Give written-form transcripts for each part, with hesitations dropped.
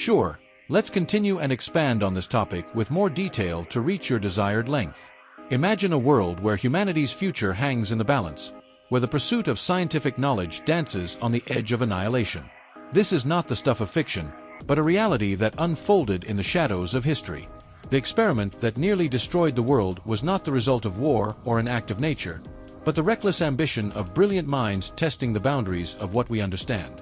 Sure, let's continue and expand on this topic with more detail to reach your desired length. Imagine a world where humanity's future hangs in the balance, where the pursuit of scientific knowledge dances on the edge of annihilation. This is not the stuff of fiction, but a reality that unfolded in the shadows of history. The experiment that nearly destroyed the world was not the result of war or an act of nature, but the reckless ambition of brilliant minds testing the boundaries of what we understand.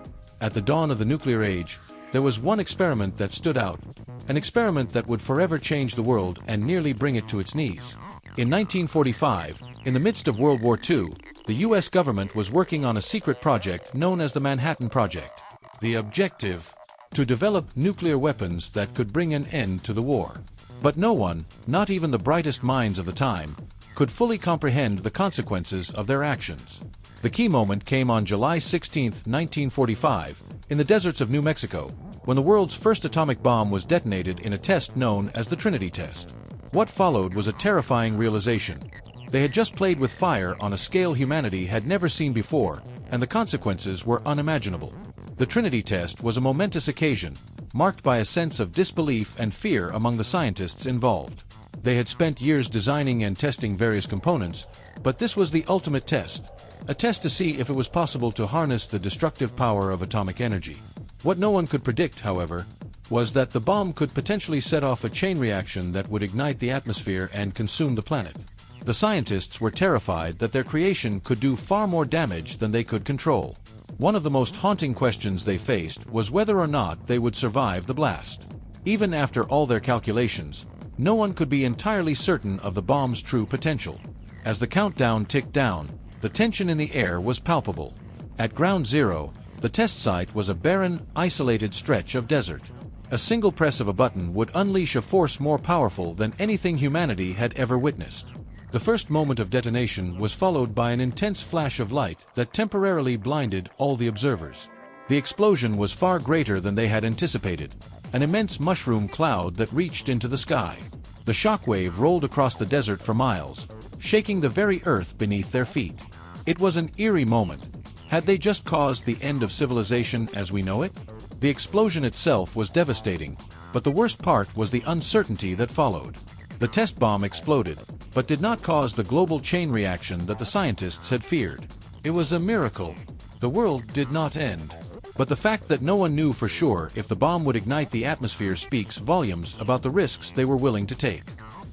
At the dawn of the nuclear age, there was one experiment that stood out, an experiment that would forever change the world and nearly bring it to its knees. In 1945, in the midst of World War II, the U.S. government was working on a secret project known as the Manhattan Project. The objective: to develop nuclear weapons that could bring an end to the war. But no one, not even the brightest minds of the time, could fully comprehend the consequences of their actions. The key moment came on July 16, 1945, in the deserts of New Mexico, when the world's first atomic bomb was detonated in a test known as the Trinity test. What followed was a terrifying realization. They had just played with fire on a scale humanity had never seen before, and the consequences were unimaginable. The Trinity test was a momentous occasion, marked by a sense of disbelief and fear among the scientists involved. They had spent years designing and testing various components, but this was the ultimate test, a test to see if it was possible to harness the destructive power of atomic energy. What no one could predict, however, was that the bomb could potentially set off a chain reaction that would ignite the atmosphere and consume the planet. The scientists were terrified that their creation could do far more damage than they could control. One of the most haunting questions they faced was whether or not they would survive the blast. Even after all their calculations, no one could be entirely certain of the bomb's true potential. As the countdown ticked down, the tension in the air was palpable. At ground zero, the test site was a barren, isolated stretch of desert. A single press of a button would unleash a force more powerful than anything humanity had ever witnessed. The first moment of detonation was followed by an intense flash of light that temporarily blinded all the observers. The explosion was far greater than they had anticipated, an immense mushroom cloud that reached into the sky. The shockwave rolled across the desert for miles, shaking the very earth beneath their feet. It was an eerie moment. Had they just caused the end of civilization as we know it? The explosion itself was devastating, but the worst part was the uncertainty that followed. The test bomb exploded, but did not cause the global chain reaction that the scientists had feared. It was a miracle. The world did not end. But the fact that no one knew for sure if the bomb would ignite the atmosphere speaks volumes about the risks they were willing to take.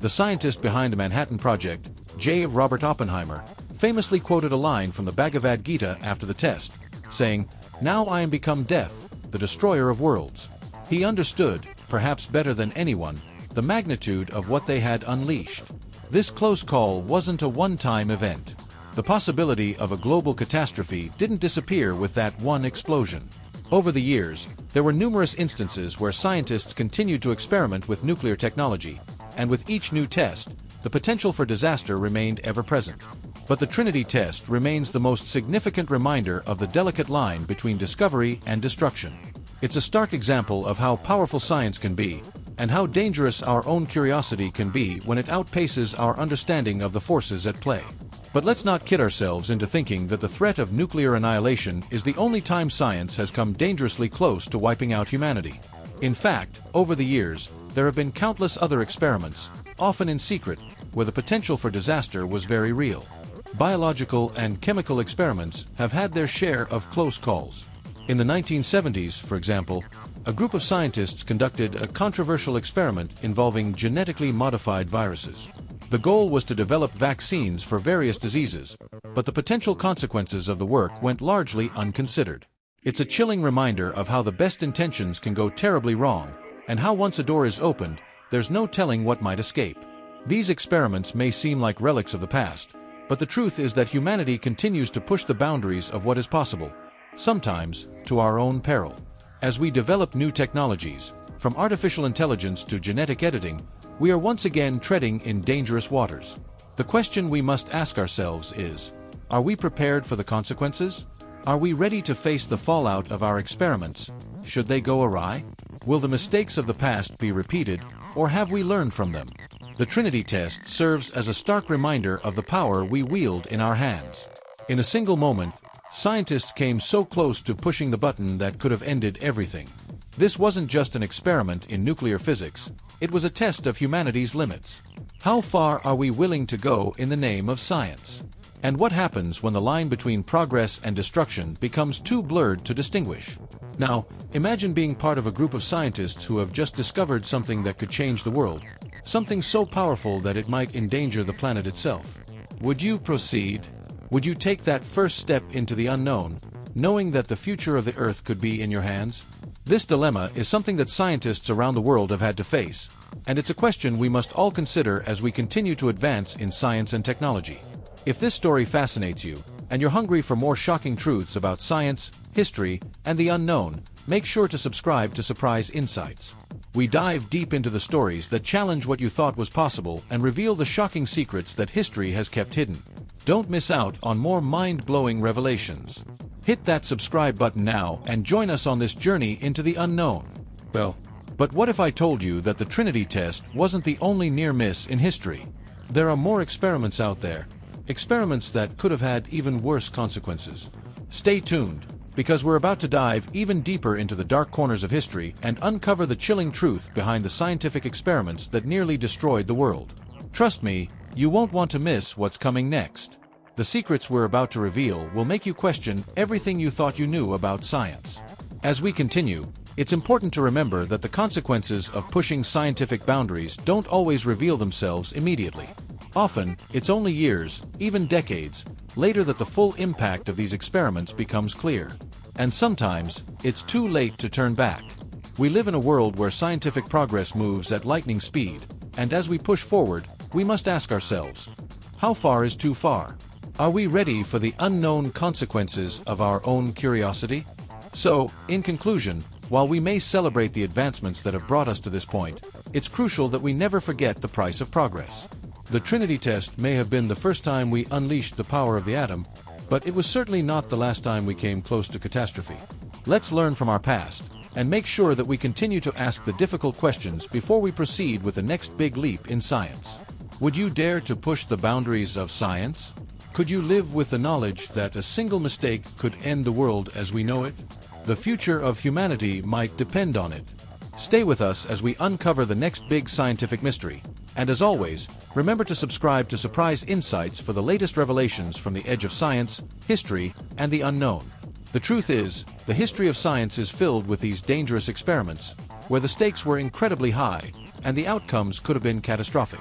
The scientist behind the Manhattan Project, J. Robert Oppenheimer, famously quoted a line from the Bhagavad Gita after the test, saying, "Now I am become death, the destroyer of worlds." He understood, perhaps better than anyone, the magnitude of what they had unleashed. This close call wasn't a one-time event. The possibility of a global catastrophe didn't disappear with that one explosion. Over the years, there were numerous instances where scientists continued to experiment with nuclear technology, and with each new test, the potential for disaster remained ever present. But the Trinity test remains the most significant reminder of the delicate line between discovery and destruction. It's a stark example of how powerful science can be, and how dangerous our own curiosity can be when it outpaces our understanding of the forces at play. But let's not kid ourselves into thinking that the threat of nuclear annihilation is the only time science has come dangerously close to wiping out humanity. In fact, over the years, there have been countless other experiments, often in secret, where the potential for disaster was very real. Biological and chemical experiments have had their share of close calls. In the 1970s, for example, a group of scientists conducted a controversial experiment involving genetically modified viruses. The goal was to develop vaccines for various diseases, but the potential consequences of the work went largely unconsidered. It's a chilling reminder of how the best intentions can go terribly wrong, and how once a door is opened, there's no telling what might escape. These experiments may seem like relics of the past, but the truth is that humanity continues to push the boundaries of what is possible, sometimes to our own peril. As we develop new technologies, from artificial intelligence to genetic editing, we are once again treading in dangerous waters. The question we must ask ourselves is, are we prepared for the consequences? Are we ready to face the fallout of our experiments, should they go awry? Will the mistakes of the past be repeated, or have we learned from them? The Trinity test serves as a stark reminder of the power we wield in our hands. In a single moment, scientists came so close to pushing the button that could have ended everything. This wasn't just an experiment in nuclear physics, it was a test of humanity's limits. How far are we willing to go in the name of science? And what happens when the line between progress and destruction becomes too blurred to distinguish? Now, imagine being part of a group of scientists who have just discovered something that could change the world, something so powerful that it might endanger the planet itself. Would you proceed? Would you take that first step into the unknown, knowing that the future of the Earth could be in your hands? This dilemma is something that scientists around the world have had to face, and it's a question we must all consider as we continue to advance in science and technology. If this story fascinates you, and you're hungry for more shocking truths about science, history, and the unknown, make sure to subscribe to Surprise Insights. We dive deep into the stories that challenge what you thought was possible and reveal the shocking secrets that history has kept hidden. Don't miss out on more mind-blowing revelations. Hit that subscribe button now and join us on this journey into the unknown. Well, but what if I told you that the Trinity test wasn't the only near miss in history? There are more experiments out there, experiments that could have had even worse consequences. Stay tuned, because we're about to dive even deeper into the dark corners of history and uncover the chilling truth behind the scientific experiments that nearly destroyed the world. Trust me, you won't want to miss what's coming next. The secrets we're about to reveal will make you question everything you thought you knew about science. As we continue, it's important to remember that the consequences of pushing scientific boundaries don't always reveal themselves immediately. Often, it's only years, even decades, later that the full impact of these experiments becomes clear. And sometimes, it's too late to turn back. We live in a world where scientific progress moves at lightning speed, and as we push forward, we must ask ourselves, how far is too far? Are we ready for the unknown consequences of our own curiosity? So, in conclusion, while we may celebrate the advancements that have brought us to this point, it's crucial that we never forget the price of progress. The Trinity test may have been the first time we unleashed the power of the atom, but it was certainly not the last time we came close to catastrophe. Let's learn from our past, and make sure that we continue to ask the difficult questions before we proceed with the next big leap in science. Would you dare to push the boundaries of science? Could you live with the knowledge that a single mistake could end the world as we know it? The future of humanity might depend on it. Stay with us as we uncover the next big scientific mystery. And as always, remember to subscribe to Surprise Insights for the latest revelations from the edge of science, history, and the unknown. The truth is, the history of science is filled with these dangerous experiments, where the stakes were incredibly high, and the outcomes could have been catastrophic.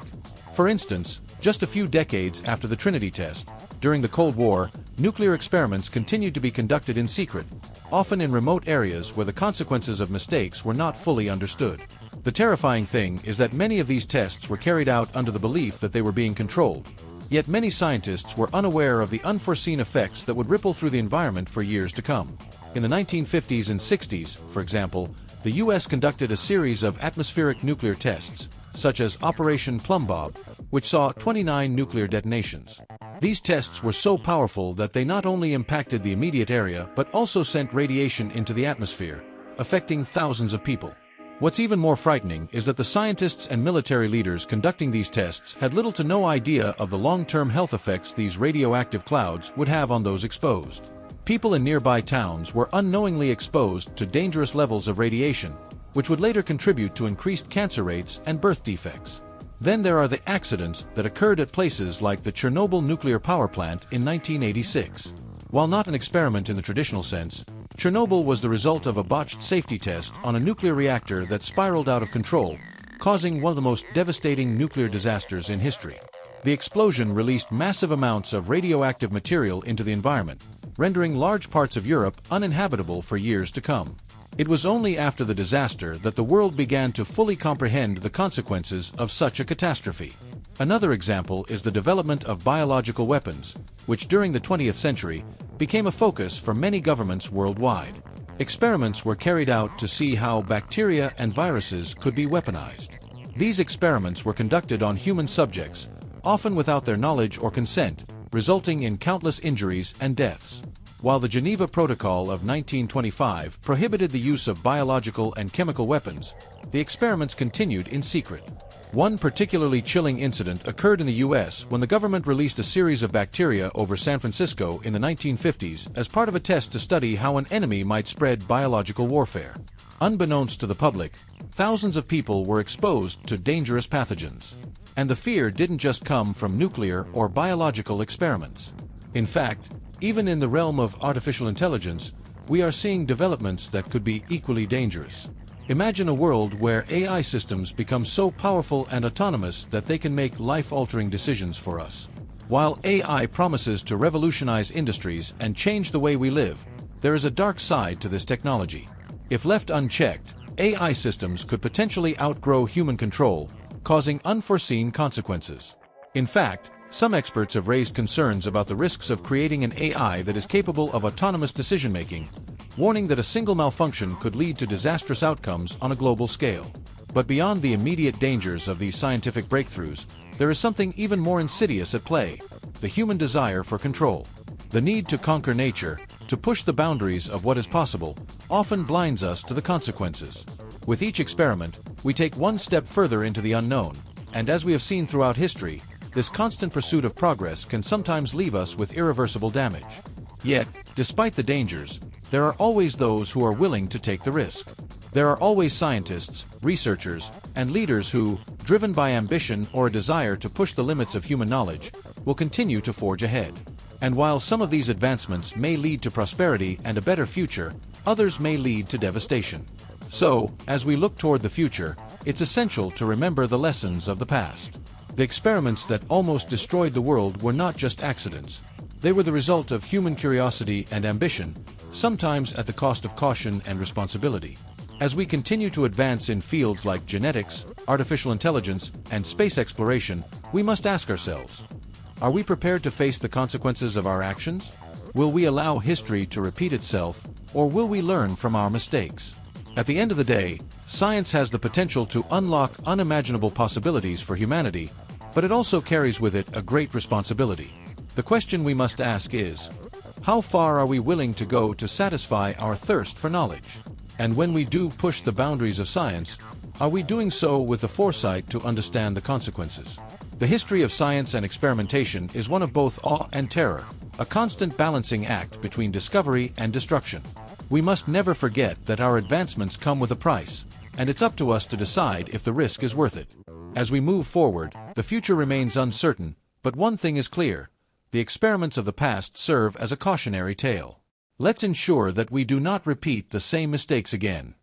For instance, just a few decades after the Trinity test, during the Cold War, nuclear experiments continued to be conducted in secret, often in remote areas where the consequences of mistakes were not fully understood. The terrifying thing is that many of these tests were carried out under the belief that they were being controlled, yet many scientists were unaware of the unforeseen effects that would ripple through the environment for years to come. In the 1950s and 60s, for example, the US conducted a series of atmospheric nuclear tests, such as Operation Plum Bob, which saw 29 nuclear detonations. These tests were so powerful that they not only impacted the immediate area but also sent radiation into the atmosphere, affecting thousands of people. What's even more frightening is that the scientists and military leaders conducting these tests had little to no idea of the long-term health effects these radioactive clouds would have on those exposed. People in nearby towns were unknowingly exposed to dangerous levels of radiation, which would later contribute to increased cancer rates and birth defects. Then there are the accidents that occurred at places like the Chernobyl nuclear power plant in 1986. While not an experiment in the traditional sense, Chernobyl was the result of a botched safety test on a nuclear reactor that spiraled out of control, causing one of the most devastating nuclear disasters in history. The explosion released massive amounts of radioactive material into the environment, rendering large parts of Europe uninhabitable for years to come. It was only after the disaster that the world began to fully comprehend the consequences of such a catastrophe. Another example is the development of biological weapons, which during the 20th century became a focus for many governments worldwide. Experiments were carried out to see how bacteria and viruses could be weaponized. These experiments were conducted on human subjects, often without their knowledge or consent, resulting in countless injuries and deaths. While the Geneva Protocol of 1925 prohibited the use of biological and chemical weapons, the experiments continued in secret. One particularly chilling incident occurred in the US when the government released a series of bacteria over San Francisco in the 1950s as part of a test to study how an enemy might spread biological warfare. Unbeknownst to the public, thousands of people were exposed to dangerous pathogens. And the fear didn't just come from nuclear or biological experiments. In fact, even in the realm of artificial intelligence, we are seeing developments that could be equally dangerous. Imagine a world where AI systems become so powerful and autonomous that they can make life-altering decisions for us. While AI promises to revolutionize industries and change the way we live, there is a dark side to this technology. If left unchecked, AI systems could potentially outgrow human control, causing unforeseen consequences. In fact, some experts have raised concerns about the risks of creating an AI that is capable of autonomous decision-making, warning that a single malfunction could lead to disastrous outcomes on a global scale. But beyond the immediate dangers of these scientific breakthroughs, there is something even more insidious at play: the human desire for control. The need to conquer nature, to push the boundaries of what is possible, often blinds us to the consequences. With each experiment, we take one step further into the unknown, and as we have seen throughout history, this constant pursuit of progress can sometimes leave us with irreversible damage. Yet, despite the dangers, there are always those who are willing to take the risk. There are always scientists, researchers, and leaders who, driven by ambition or a desire to push the limits of human knowledge, will continue to forge ahead. And while some of these advancements may lead to prosperity and a better future, others may lead to devastation. So, as we look toward the future, it's essential to remember the lessons of the past. The experiments that almost destroyed the world were not just accidents. They were the result of human curiosity and ambition, sometimes at the cost of caution and responsibility. As we continue to advance in fields like genetics, artificial intelligence, and space exploration, we must ask ourselves, are we prepared to face the consequences of our actions? Will we allow history to repeat itself, or will we learn from our mistakes? At the end of the day, science has the potential to unlock unimaginable possibilities for humanity, but it also carries with it a great responsibility. The question we must ask is, how far are we willing to go to satisfy our thirst for knowledge? And when we do push the boundaries of science, are we doing so with the foresight to understand the consequences? The history of science and experimentation is one of both awe and terror, a constant balancing act between discovery and destruction. We must never forget that our advancements come with a price, and it's up to us to decide if the risk is worth it. As we move forward, the future remains uncertain, but one thing is clear: the experiments of the past serve as a cautionary tale. Let's ensure that we do not repeat the same mistakes again.